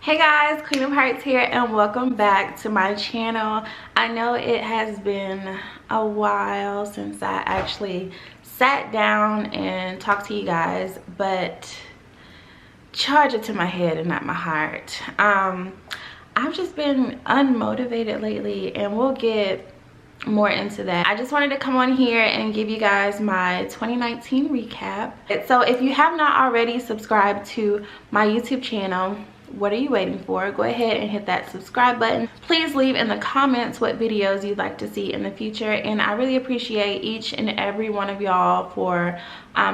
Hey guys, Queen of Hearts here and welcome back to my channel. I know it has been a while since I actually sat down and talked to you guys, but charge it to my head and not my heart. I've just been unmotivated lately and we'll get more into that. I just wanted to come on here and give you guys my 2019 recap. So if you have not already subscribed to my YouTube channel, what are you waiting for? Go ahead and hit that subscribe button. Please leave in the comments what videos you'd like to see in the future, and I really appreciate each and every one of y'all for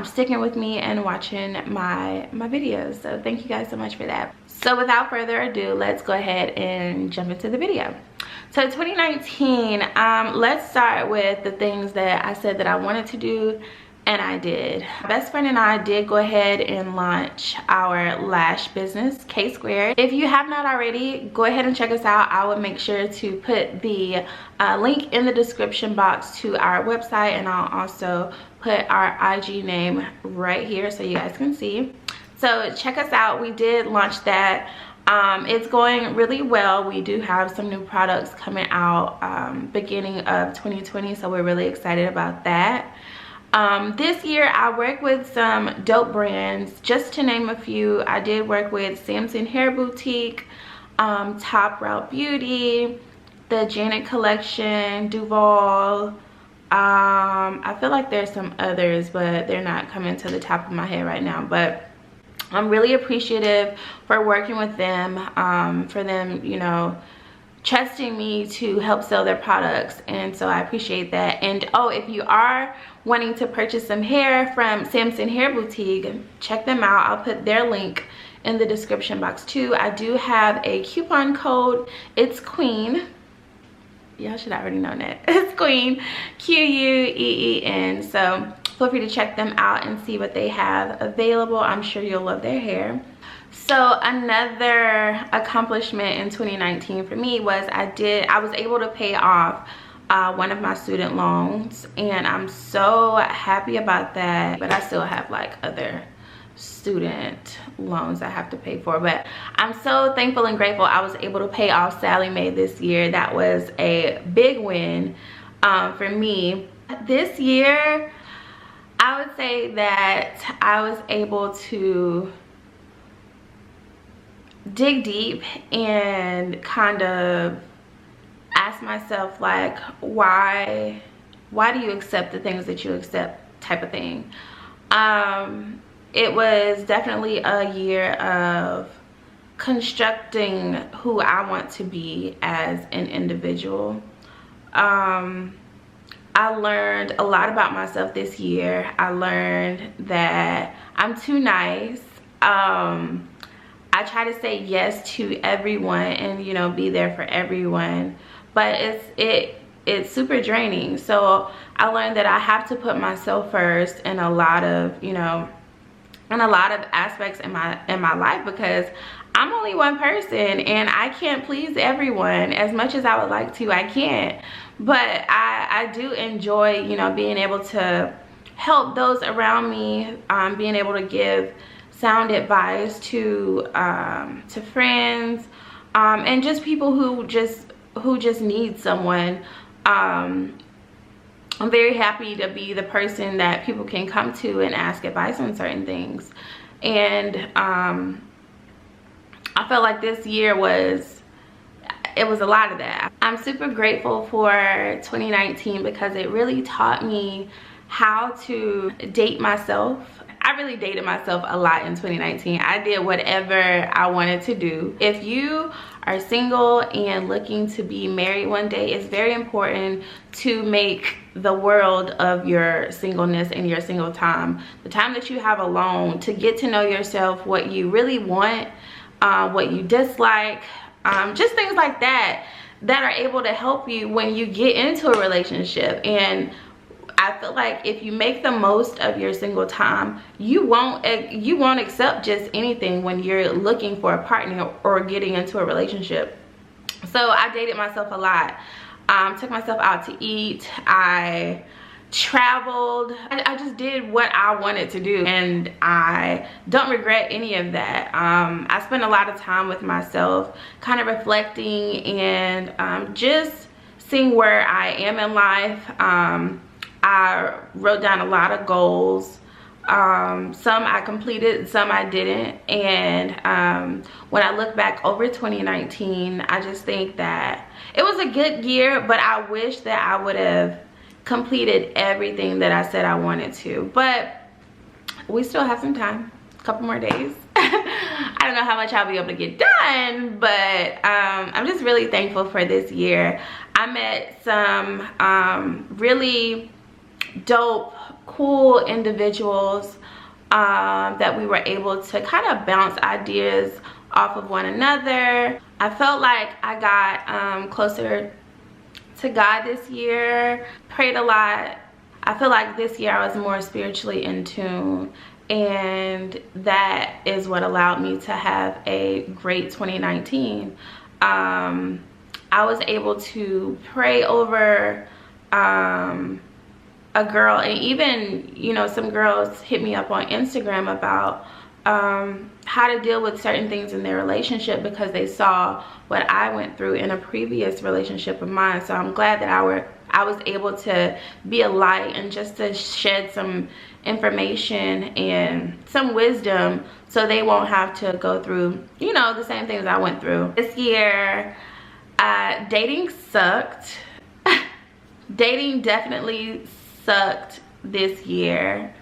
sticking with me and watching my videos. So thank you guys so much for that. So without further ado, let's go ahead and jump into the video. So 2019, let's start with the things that I said that I wanted to do and I did. My best friend and I did go ahead and launch our lash business, K Squared. If you have not already, go ahead and check us out. I will make sure to put the link in the description box to our website, and I'll also put our IG name right here so you guys can see. So check us out. We did launch that. It's going really well. We do have some new products coming out beginning of 2020, so we're really excited about that. This year I worked with some dope brands. Just to name a few, I did work with Samson Hair Boutique, Top Route Beauty, the Janet Collection, Duval. I feel like there's some others, but they're not coming to the top of my head right now. But I'm really appreciative for working with them, for them, you know, trusting me to help sell their products, and so I appreciate that. And oh, if you are wanting to purchase some hair from Samson Hair Boutique, check them out. I'll put their link in the description box too. I do have a coupon code. It's Queen. Y'all should already know that. It's Queen, Queen. So feel free to check them out and see what they have available. I'm sure you'll love their hair. So another accomplishment in 2019 for me was I was able to pay off one of my student loans, and I'm so happy about that. But I still have like other student loans I have to pay for, but I'm so thankful and grateful I was able to pay off Sally Mae this year. That was a big win for me. This year I would say that I was able to dig deep and kind of ask myself, like, why do you accept the things that you accept, type of thing. It was definitely a year of constructing who I want to be as an individual. I learned a lot about myself this year. I learned that I'm too nice. I try to say yes to everyone and, you know, be there for everyone, but it's super draining. So I learned that I have to put myself first in a lot of, you know, in a lot of aspects in my life, because I'm only one person and I can't please everyone. As much as I would like to, I can't. But I do enjoy, you know, being able to help those around me, being able to give sound advice to friends, and just people who just need someone. I'm very happy to be the person that people can come to and ask advice on certain things. And I felt like this year was a lot of that. I'm super grateful for 2019 because it really taught me how to date myself. I really dated myself a lot in 2019. I did whatever I wanted to do. If you are single and looking to be married one day, it's very important to make the world of your singleness and your single time, the time that you have alone, to get to know yourself, what you really want, what you dislike, just things like that are able to help you when you get into a relationship. And I feel like if you make the most of your single time, you won't accept just anything when you're looking for a partner or getting into a relationship. So I dated myself a lot. Took myself out to eat. I traveled. I just did what I wanted to do, and I don't regret any of that. I spent a lot of time with myself, kind of reflecting and just seeing where I am in life. I wrote down a lot of goals. Some I completed, some I didn't. And when I look back over 2019, I just think that it was a good year, but I wish that I would have completed everything that I said I wanted to. But we still have some time, a couple more days. I don't know how much I'll be able to get done, but I'm just really thankful for this year. I met some really dope, cool individuals that we were able to kind of bounce ideas off of one another. I felt like I got closer to God this year, prayed a lot. I feel like this year I was more spiritually in tune, and that is what allowed me to have a great 2019. I was able to pray over a girl, and even, you know, some girls hit me up on Instagram about how to deal with certain things in their relationship because they saw what I went through in a previous relationship of mine. So I'm glad that I was able to be a light and just to shed some information and some wisdom so they won't have to go through, you know, the same things I went through. This year, dating sucked. Dating definitely sucked this year.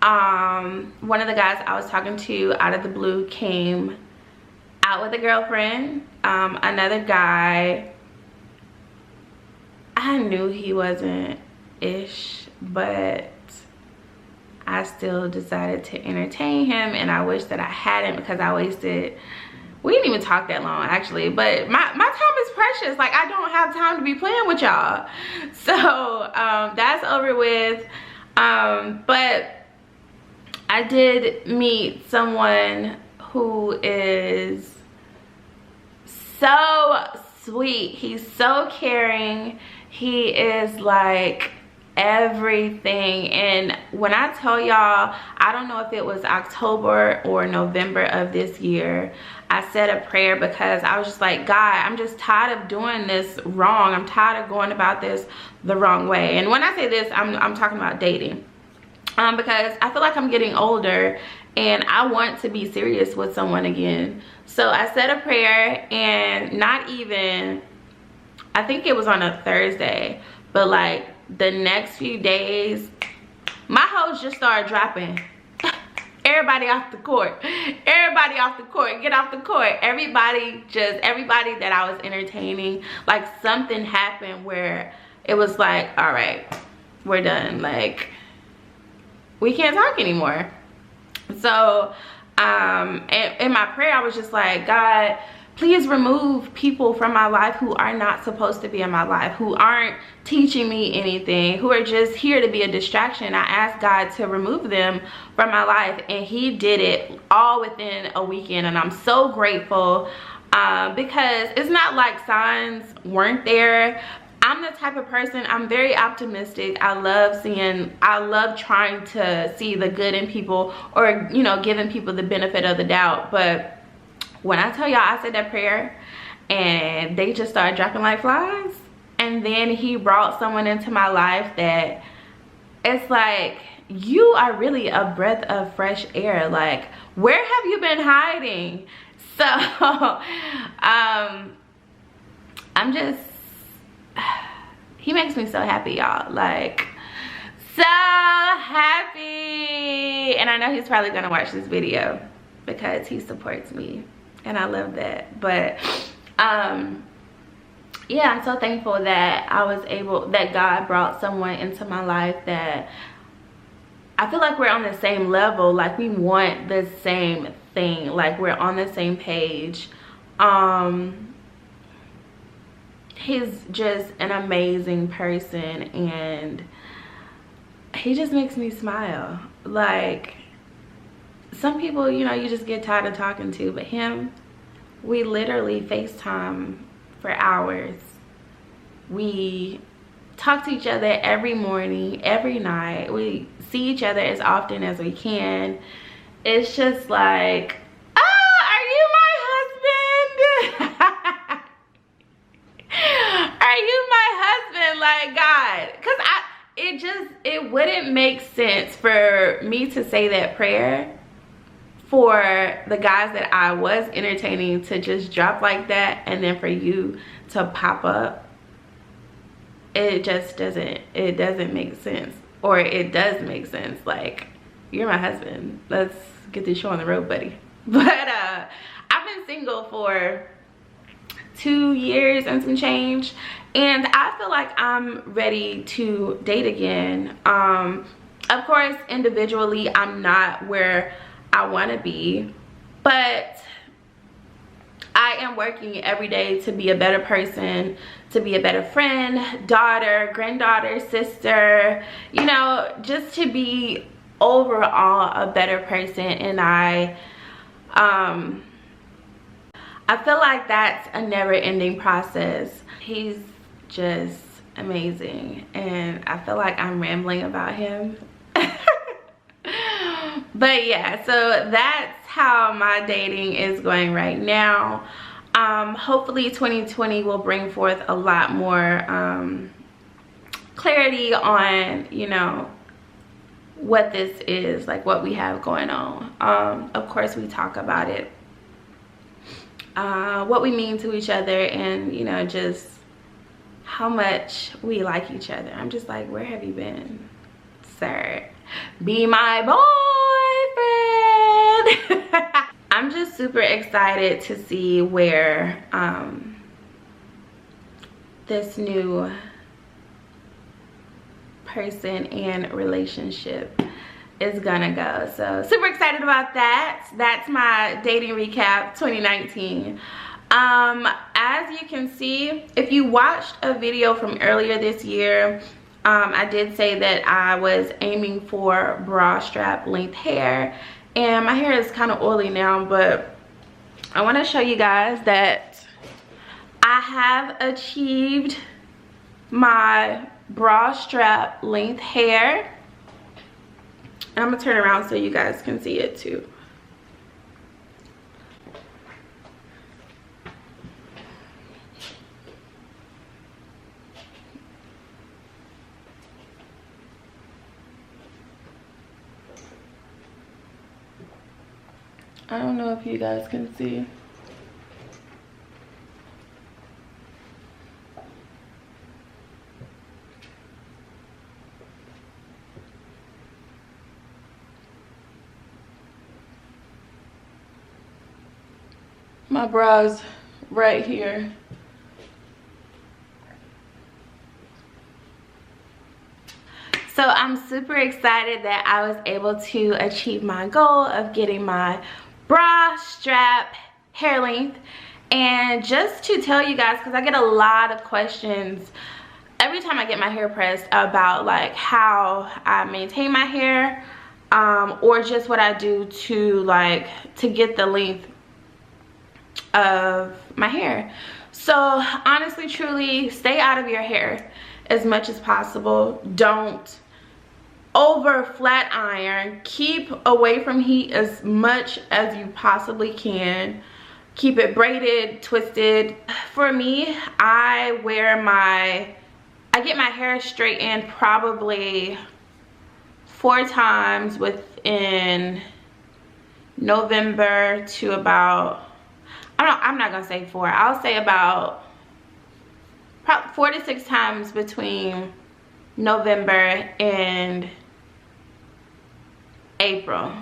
One of the guys I was talking to out of the blue came out with a girlfriend. Another guy, I knew he wasn't ish, but I still decided to entertain him, and I wish that I hadn't because I wasted, we didn't even talk that long actually, but my time is precious. Like, I don't have time to be playing with y'all. So that's over with. But I did meet someone who is so sweet. He's so caring. He is like everything. And when I tell y'all, I don't know if it was October or November of this year, I said a prayer because I was just like, God, I'm just tired of doing this wrong. I'm tired of going about this the wrong way. And when I say this, I'm talking about dating. Because I feel like I'm getting older and I want to be serious with someone again. So I said a prayer, and not even, I think it was on a Thursday, but like the next few days, my hoes just started dropping. Everybody off the court. Everybody off the court. Get off the court. Everybody that I was entertaining, like something happened where it was like, all right, we're done. Like, we can't talk anymore. So in my prayer, I was just like, God, please remove people from my life who are not supposed to be in my life, who aren't teaching me anything, who are just here to be a distraction. I asked God to remove them from my life, and he did it all within a weekend, and I'm so grateful because it's not like signs weren't there. I'm the type of person, I'm very optimistic. I love trying to see the good in people, or, you know, giving people the benefit of the doubt. But when I tell y'all I said that prayer and they just started dropping like flies, and then he brought someone into my life that it's like, you are really a breath of fresh air. Like, where have you been hiding? So I'm just, he makes me so happy, y'all. Like, so happy. And I know he's probably gonna watch this video because he supports me, and I love that. But yeah, I'm so thankful that that God brought someone into my life that I feel like we're on the same level. Like, we want the same thing. Like, we're on the same page. He's just an amazing person, and he just makes me smile. Like, some people, you know, you just get tired of talking to, but him, we literally FaceTime for hours. We talk to each other every morning, every night. We see each other as often as we can. It's just like, oh, are you my husband? Are you my husband? Like, God, because it wouldn't make sense for me to say that prayer for the guys that I was entertaining to just drop like that, and then for you to pop up. It just doesn't make sense. Or it does make sense. Like, you're my husband, let's get this show on the road, buddy. But I've been single for 2 years and some change, and I feel like I'm ready to date again. Of course, individually I'm not where I want to be, but I am working every day to be a better person, to be a better friend, daughter, granddaughter, sister, you know, just to be overall a better person. And I feel like that's a never-ending process. He's just amazing, and I feel like I'm rambling about him. But yeah, so that's how my dating is going right now. Hopefully 2020 will bring forth a lot more clarity on, you know, what this is, like what we have going on. Of course, we talk about it, what we mean to each other, and, you know, just how much we like each other. I'm just like, where have you been, sir? Be my boyfriend. I'm just super excited to see where this new person and relationship is gonna go. So super excited about that. That's my dating recap 2019. As you can see, if you watched a video from earlier this year, I did say that I was aiming for bra strap length hair, and my hair is kind of oily now, but I want to show you guys that I have achieved my bra strap length hair. And I'm gonna turn around so you guys can see it too. I don't know if you guys can see. My bra's right here. So I'm super excited that I was able to achieve my goal of getting my bra strap hair length. And just to tell you guys, because I get a lot of questions every time I get my hair pressed about like how I maintain my hair, or just what I do to get the length of my hair. So honestly, truly, stay out of your hair as much as possible. Don't over flat iron. Keep away from heat as much as you possibly can. Keep it braided, twisted. For me, I get my hair straightened probably 4 times within November to about, I'm not gonna say 4, I'll say about probably 4 to 6 times between November and April.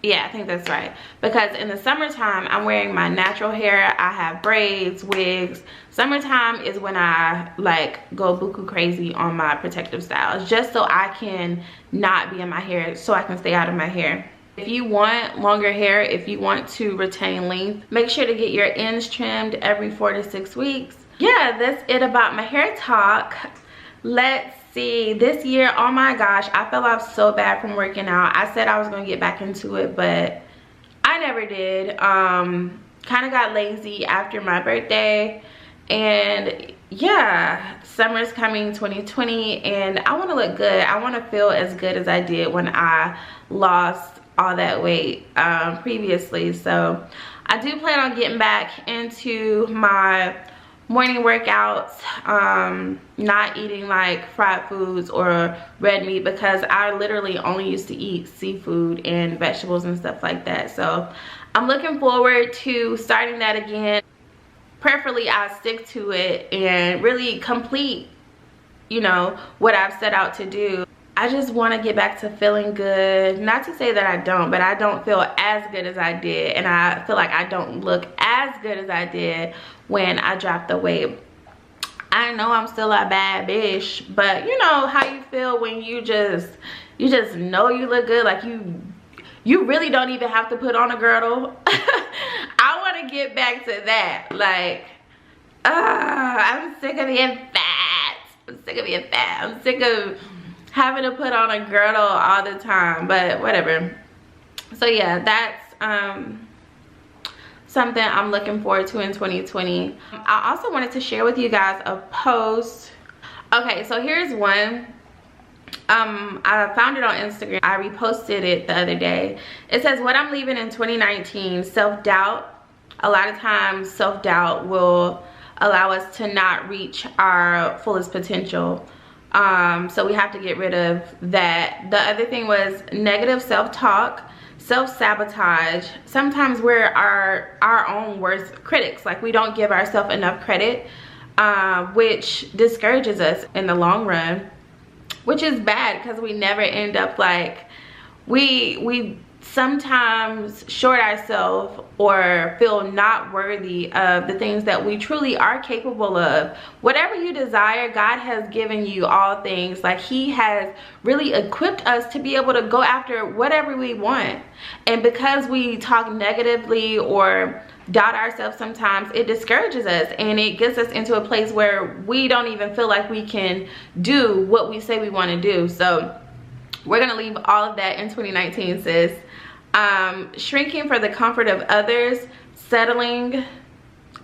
Yeah, I think that's right. Because in the summertime, I'm wearing my natural hair. I have braids, wigs. Summertime is when I like go buku crazy on my protective styles, just so I can not be in my hair, so I can stay out of my hair. If you want longer hair, if you want to retain length, make sure to get your ends trimmed every 4 to 6 weeks. Yeah, that's it about my hair talk. Let's see, this year, oh my gosh, I fell off so bad from working out. I said I was gonna get back into it, but I never did. Kind of got lazy after my birthday, and yeah, summer's coming 2020, and I want to look good. I want to feel as good as I did when I lost all that weight previously. So I do plan on getting back into my morning workouts, not eating like fried foods or red meat, because I literally only used to eat seafood and vegetables and stuff like that. So I'm looking forward to starting that again. Preferably I stick to it and really complete, you know, what I've set out to do. I just want to get back to feeling good. Not to say that I don't, but I don't feel as good as I did, and I feel like I don't look as good as I did when I dropped the weight. I know I'm still a bad bitch, but you know how you feel when you just know you look good, like you really don't even have to put on a girdle. I want to get back to that. Like, I'm sick of being fat. I'm sick of being fat. I'm sick of having to put on a girdle all the time, but whatever. So yeah, that's something I'm looking forward to in 2020. I also wanted to share with you guys a post. Okay, so here's one. I found it on Instagram. I reposted it the other day. It says, what I'm leaving in 2019, self-doubt. A lot of times self-doubt will allow us to not reach our fullest potential. So we have to get rid of that. The other thing was negative self-talk, self-sabotage. Sometimes we're our own worst critics. Like, we don't give ourselves enough credit, which discourages us in the long run, which is bad because we never end up like, we sometimes short ourselves or feel not worthy of the things that we truly are capable of. Whatever you desire, God has given you all things. Like, he has really equipped us to be able to go after whatever we want. And because we talk negatively or doubt ourselves sometimes, it discourages us and it gets us into a place where we don't even feel like we can do what we say we want to do. So we're gonna leave all of that in 2019, sis. Shrinking for the comfort of others, settling.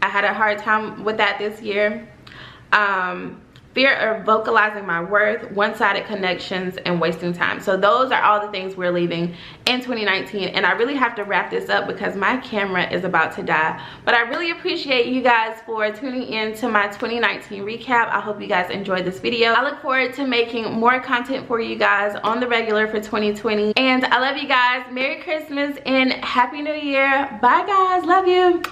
I had a hard time with that this year. Fear of vocalizing my worth, one-sided connections, and wasting time. So those are all the things we're leaving in 2019. And I really have to wrap this up because my camera is about to die. But I really appreciate you guys for tuning in to my 2019 recap. I hope you guys enjoyed this video. I look forward to making more content for you guys on the regular for 2020. And I love you guys. Merry Christmas and Happy New Year. Bye guys. Love you.